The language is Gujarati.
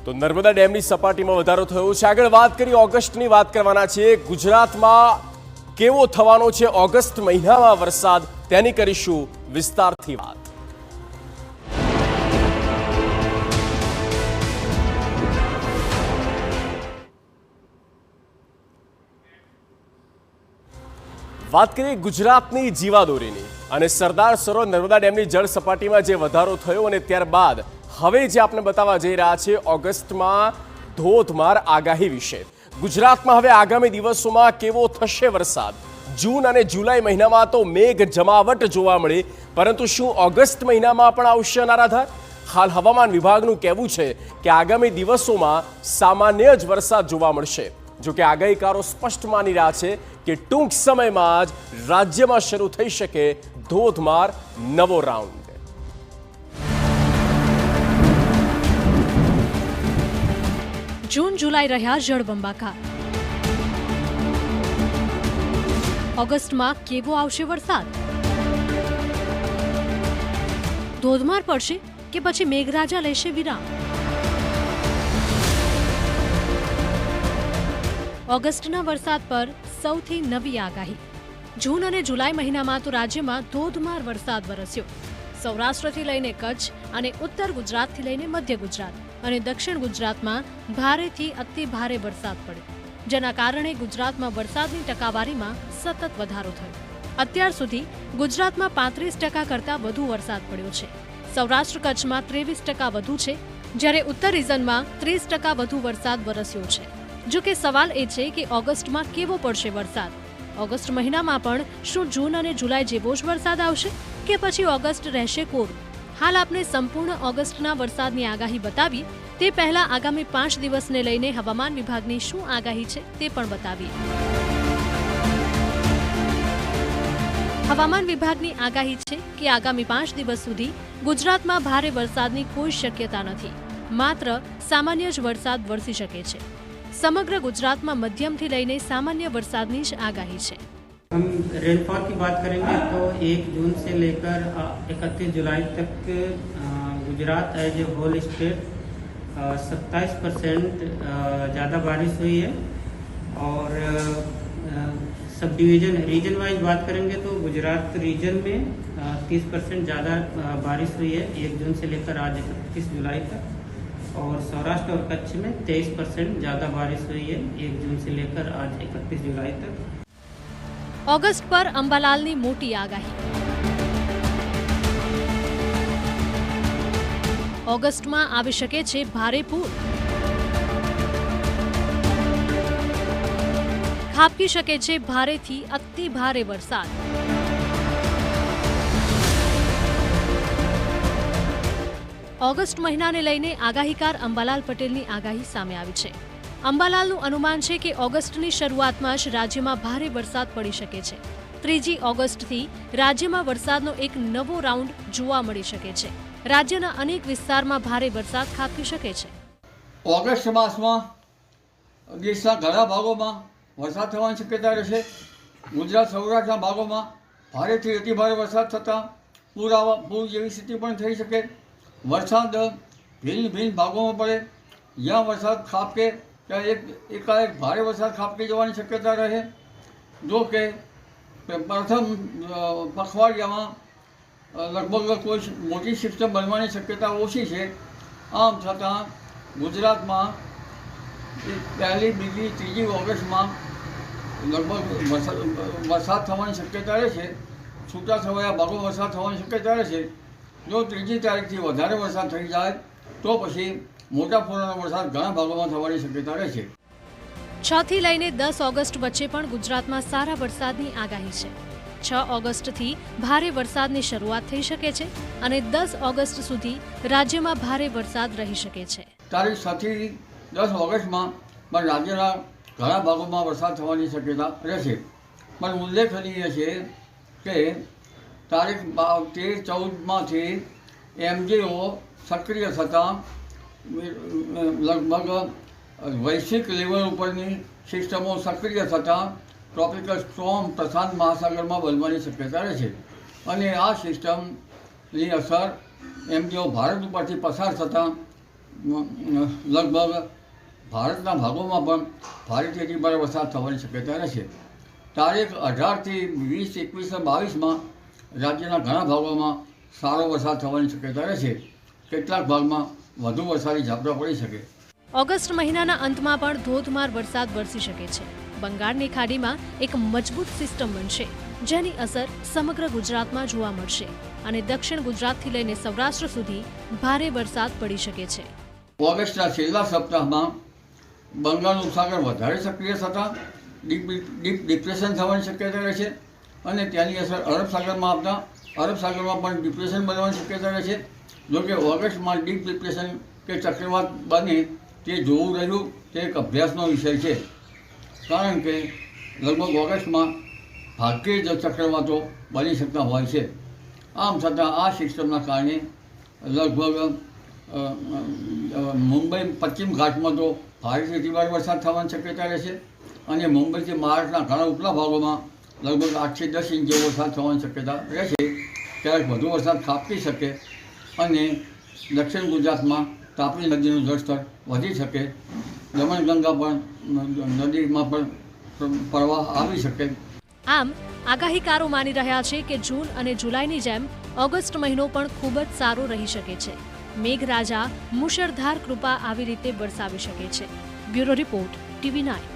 તો નર્મદા ડેમની સપાટીમાં વધારો થયો છે। આગળ વાત કરી ઓગસ્ટની વાત કરવાના છે। ગુજરાતમાં કેવો થવાનો છે ઓગસ્ટ મહિનામાં વરસાદ, તેની કરીશું વિસ્તારથી વાત। વાત કરીએ ગુજરાતની જીવાદોરીની અને સરદાર સરોવર નર્મદા ડેમની જળ સપાટીમાં જે વધારો થયો અને ત્યારબાદ હવે જે આપણે બતાવવા જઈ રહ્યા છે ઓગસ્ટમાં ધોધમાર આગાહી વિશે। ગુજરાતમાં હવે આગામી દિવસોમાં કેવો થશે વરસાદ? જૂન અને જુલાઈ મહિનામાં તો મેઘ જમાવટ જોવા મળી, પરંતુ શું ઓગસ્ટ મહિનામાં પણ આવશે અનારાધાર? હાલ હવામાન વિભાગનું કહેવું છે કે આગામી દિવસોમાં સામાન્ય જ વરસાદ જોવા મળશે। જો કે આગાહીકારો સ્પષ્ટ માની રહ્યા છે કે ટૂંક સમયમાં જ રાજ્યમાં શરૂ થઈ શકે ધોધમાર નવો રાઉન્ડ। જૂન જુલાઈ રહ્યા જળબંબાકાર, ઓગસ્ટમાં કેવો આવશે વરસાદ? ધોધમાર પડશે કે પછી મેઘરાજા લેશે વિરામ? ઓગસ્ટના વરસાદ પર સૌથી નવી આગાહી। જૂન અને જુલાઈ મહિનામાં તો રાજ્યમાં ધોધમાર વરસાદ વરસ્યો। સૌરાષ્ટ્રથી લઈને કચ્છ અને ઉત્તર ગુજરાતથી લઈને મધ્ય ગુજરાત અને દક્ષિણ ગુજરાતમાં ભારેથી અતિ ભારે વરસાદ પડ્યો, જેના કારણે ગુજરાતમાં વરસાદની ટકાવારીમાં સતત વધારો થયો। અત્યાર સુધી ગુજરાતમાં 35% કરતાં વધુ વરસાદ પડ્યો છે। સૌરાષ્ટ્ર કચ્છમાં 23% વધુ છે, જ્યારે ઉત્તર રિજનમાં 30% વધુ વરસાદ વરસ્યો છે। જો કે સવાલ એ છે કે ઓગસ્ટમાં કેવો પડશે વરસાદ? ઓગસ્ટ મહિનામાં પણ શું જૂન અને જુલાઈ જેવો જ વરસાદ આવશે કે પછી ઓગસ્ટ રહેશે કોરું? હાલ આપણે સંપૂર્ણ ઓગસ્ટના વરસાદની આગાહી બતાવી તે પહેલા આગામી 5 દિવસને લઈને હવામાન વિભાગની શું આગાહી છે તે પણ બતાવીએ। હવામાન વિભાગની આગાહી છે કે આગામી 5 દિવસ સુધી ગુજરાતમાં ભારે વરસાદની કોઈ શક્યતા નથી, માત્ર સામાન્ય જ વરસાદ વરસી શકે છે। समग्र गुजरात में मध्यम थी लईने सामान्य वरसादनी ज आगाही है। हम रेनफॉल की बात करेंगे तो 1 जून से लेकर 31 जुलाई तक Gujarat as a whole state 27% ज़्यादा बारिश हुई है। और सब डिवीज़न रीजन वाइज बात करेंगे तो गुजरात रीजन में 30% ज़्यादा बारिश हुई है 1 जून से लेकर आज 31 जुलाई तक। और सौराष्ट्र और कच्छ में 23% ज़्यादा बारिश हुई है 1 जून से लेकर आज 31 जुलाई तक। ऑगस्ट पर अंबालालनी मोटी आगाही। ऑगस्ट में आवी शके छे भारे पूर, खाबकी शके छे भारे थी अति भारे वरसाद। ऑगस्ट महीनाने लईने आगाहीकार अंबालाल पटेलनी आगाही सामे आवी छे। अंबालालनुं अनुमान छे के ऑगस्टनी शरूआतमां ज राज्यमां भारे वरसाद पड़ी शके छे। 3 ऑगस्टथी राज्यमां वरसादनो एक नवो राउंड जोवा मळी शके छे। राज्यना अनेक विસ્તારમાં भारे वरसाद खाबकी शके छे। ऑगस्ट मासमां देशना घणा भागोमां वरसाद थवानी शक्यता रहेशे। गुजरात सौराष्ट्રના भागोमां भारेथी अति भारे वरसाद थता पूर जेवी स्थिति पण थई शके। वरसाद भिन्न भिन्न भागों में पड़े, यहाँ वरसाद खाबके क्या एकाएक भारे वरसाद खाबके जवानी शक्यता रहे। जो कि प्रथम पखवाड़िया में लगभग कोई मोटी सिस्टम बनवानी शक्यता ओછી છે। आम छतां गुजरात में 1 બીજી 3 ऑगस्ट में लगभग वरसाद थवानी शक्यता रहे। छूटा छवाया भागों वरसाद थवानी शक्यता रहे। जो 3 तारीखથી વધારે વરસાદ થઈ જાય તો પછી મોટા પૂરના વરસાદ ઘણા ભાગોમાં થવાની શક્યતા રહે છે। 6 થી લઈને 10 ઓગસ્ટ વચ્ચે પણ ગુજરાતમાં સારા વરસાદની આગાહી છે। 6 ઓગસ્ટથી ભારે વરસાદની શરૂઆત થઈ શકે છે અને 10 ઓગસ્ટ સુધી રાજ્યમાં ભારે વરસાદ રહી શકે છે। તારીખ 6 થી 10 ઓગસ્ટમાં પણ રાજ્યના ઘણા ભાગોમાં વરસાદ થવાની શક્યતા રહેશે। પણ ઉલ્લેખનીય છે કે तारीख 13-14 MJO सक्रिय थता लगभग वैश्विक लेवल उपरनी सिस्टमों सक्रिय थता ट्रॉपिकल स्टॉर्म प्रशांत महासागर में बनवानी शक्यता रहे। आ सिस्टमनी असर MJO भारत उपरथी पसार थता લગભગ ભારતના ભાગોમાં પણ ભારેથી અતિભારે વરસાદ થવાની શક્યતા રહેશે. તારીખ 18થી 20, 21 અને 22માં રાજ્યના ઘણા ભાગોમાં સારો વરસાદ થવાની શક્યતા રહેશે. કેટલાક ભાગમાં વધુ વરસાદી ઝાપટા પડી શકે. ઓગસ્ટ મહિનાના અંતમાં પણ ધોધમાર વરસાદ વરસી શકે છે. બંગાળની ખાડીમાં એક મજબૂત સિસ્ટમ બનશે, જેની અસર સમગ્ર ગુજરાતમાં જોવા મળશે અને દક્ષિણ ગુજરાતથી લઈને સૌરાષ્ટ્ર સુધી ભારે વરસાદ પડી શકે છે. ઓગસ્ટના છેલ્લા સપ્તાહમાં બંગાળનું ઉપસાગર વધારે સક્રિય થતાં ડીપ ડિપ્રેશન થવાની શક્યતા રહેશે અને તેની અસર અરબ સાગરમાં આવતા અરબ સાગરમાં પણ ડિપ્રેશન બનવાની શક્યતા રહેશે. જોકે ઓગસ્ટમાં ડીપ ડિપ્રેશન કે ચક્રવાત બને તે જોવું રહ્યું તે એક અભ્યાસનો વિષય છે, કારણ કે લગભગ ઓગસ્ટમાં ભાગ્યે જ ચક્રવાતો બની શકતા હોય છે. આમ છતાં આ સિસ્ટમના કારણે લગભગ મુંબઈ પશ્ચિમ ઘાટમાં તો ભારેથી અતિભારે વરસાદ થવાની શક્યતા રહેશે અને મુંબઈથી મહારાષ્ટ્રના ઘણા ઉપલા ભાગોમાં લગભગ 8 થી 10 ઇંચ જેવો વરસાદ થવાની શક્યતા રહેશે. ક્યારેક વધુ વરસાદ ખાબકી શકે અને દક્ષિણ ગુજરાતમાં તાપી નદીનું જળસ્તર વધી શકે. દમણગંગા પણ નદીમાં પણ પ્રવાહ આવી શકે. આમ આગાહીકારો માની રહ્યા છે કે જૂન અને જુલાઈની જેમ ઓગસ્ટ મહિનો પણ ખૂબ જ સારો રહી શકે છે. મેઘરાજા મુશળધાર કૃપા આવી રીતે વરસાવી શકે છે. Bureau report, TV9.